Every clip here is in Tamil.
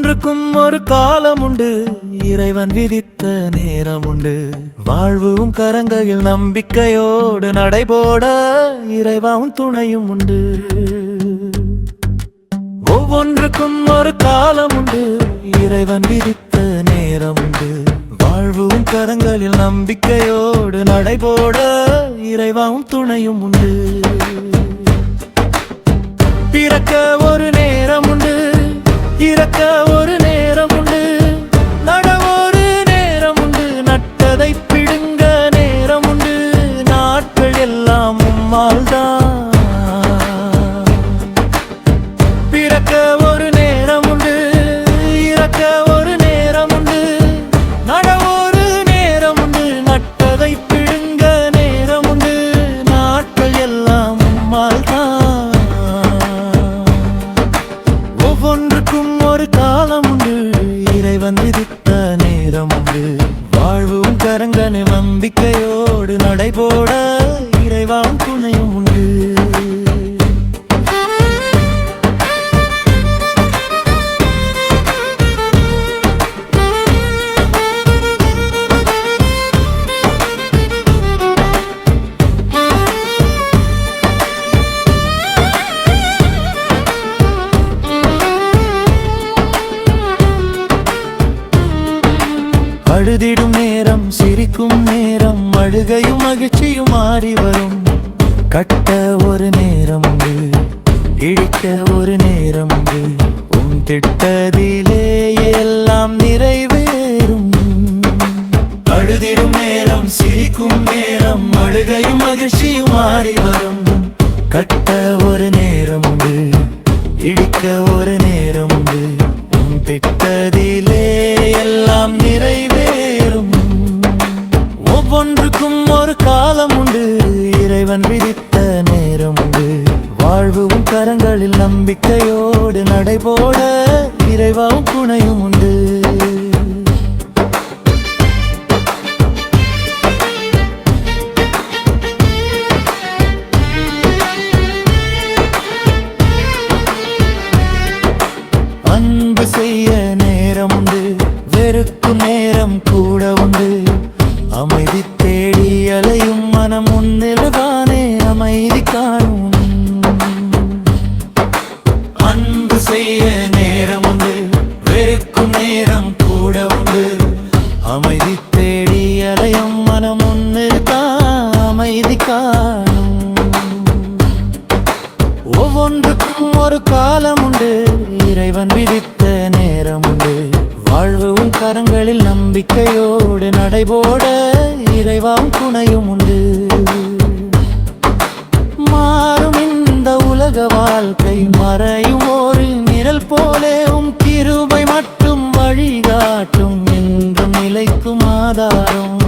ஒவ்வொன்றுக்கும் ஒரு காலம் உண்டு, இறைவன் விதித்த நேரம் உண்டு. வாழ்வும் கரங்களில் நம்பிக்கையோடு நடைபோட இறைவாவும் துணையும் உண்டு. ஒவ்வொன்றுக்கும் ஒரு காலம் உண்டு, இறைவன் விதித்த நேரம் உண்டு. வாழ்வும் கரங்களில் நம்பிக்கையோடு நடைபோட இறைவாவும் துணையும் உண்டு. பிறக்க ஒரு நேரம் உண்டு, இறக்க ஒரு நேரம் உண்டு. நட ஒரு நேரம் உண்டு, நட்டதை பிடுங்க நேரம் உண்டு. நாட்கள் எல்லாம் உம்மால்தான். பிறக்க ஒரு நேரம் உண்டு, இறக்க ஒரு நேரம் உண்டு. நட ஒரு நேரம் உண்டு, நட்டதை பிடுங்க நேரம் உண்டு. நாட்கள் எல்லாம் உம்மால்தான். ஒவ்வொன்றுக்கும் ஒரு காலம் உண்டு, இறைவன் விதித்த நேரம் உண்டு. வாழ்வும் கரங்கன நம்பிக்கையோடு நடைபோட இறைவாம் துணையும் உண்டு. அழுதிடும் நேரம், சிரிக்கும் நேரம், அழுகையும் மகிழ்ச்சியும் மாறி வரும். கட்ட ஒரு நேரம் உண்டு, இழிக்க ஒரு நேரம் உண்டு. உன் திட்டத்திலே எல்லாம் நிறைவேறும். அழுதிடும் நேரம், சிரிக்கும் நேரம், அழுகையும் மகிழ்ச்சியும் மாறி வரும். கட்ட ஒரு நேரம் உண்டு, இழிக்க ஒரு நேரம் உண்டு. உன் திட்டத்திலே எல்லாம் நிறைவேறும். ஒவ்வொன்றுக்கும் ஒரு காலம் உண்டு, இறைவன் விதித்த நேரம் உண்டு. வாழ்வும் கரங்களில் நம்பிக்கையோடு நடைபோட இறைவாவும் துணையும் உண்டு. அன்பு செய்ய நேரம் உண்டு, வெறுக்கும் நேரம் கூட உண்டு. அமைதி தேடி அலையும் மனம் உன்னில்தானே அமைதி காணும். அன்பு செய்ய நேரம் உண்டு, வெறுக்கும் நேரம் கூட உண்டு. அமைதி தேடி அலையும் மனம் உன்னில்தான் அமைதி காணும். ஒவ்வொன்றுக்கும் ஒரு காலம் உண்டு, இறைவன் விதித்த நேரம் உண்டு. வாழ்வும் கரங்களில் நம்பிக்கையோடு நடைபோட இறைவாம் துணையும் உண்டு. மாறும் இந்த உலக வாழ்க்கை மறையும் ஒரு நிழல் போலே உம் கிருபை மட்டும் வழிகாட்டும். என்றும் நிலைக்கும் ஆதாரம்.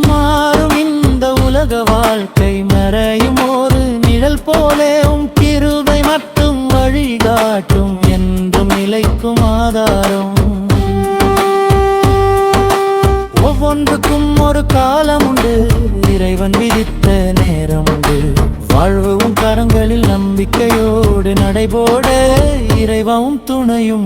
மாறும் இந்த உலக வாழ்க்கை மறையும் ஒரு நிழல் போலே உம் கிருபை மட்டும் வழிகாட்டும். என்றும் நிலைக்கும் ஆதாரம். ஒவ்வொன்றுக்கும் ஒரு காலம் உண்டு, இறைவன் விதித்த நேரம் உண்டு. வாழ்வும் கரங்களில் நம்பிக்கையோடு நடைபோட இறைவாவும் துணையும்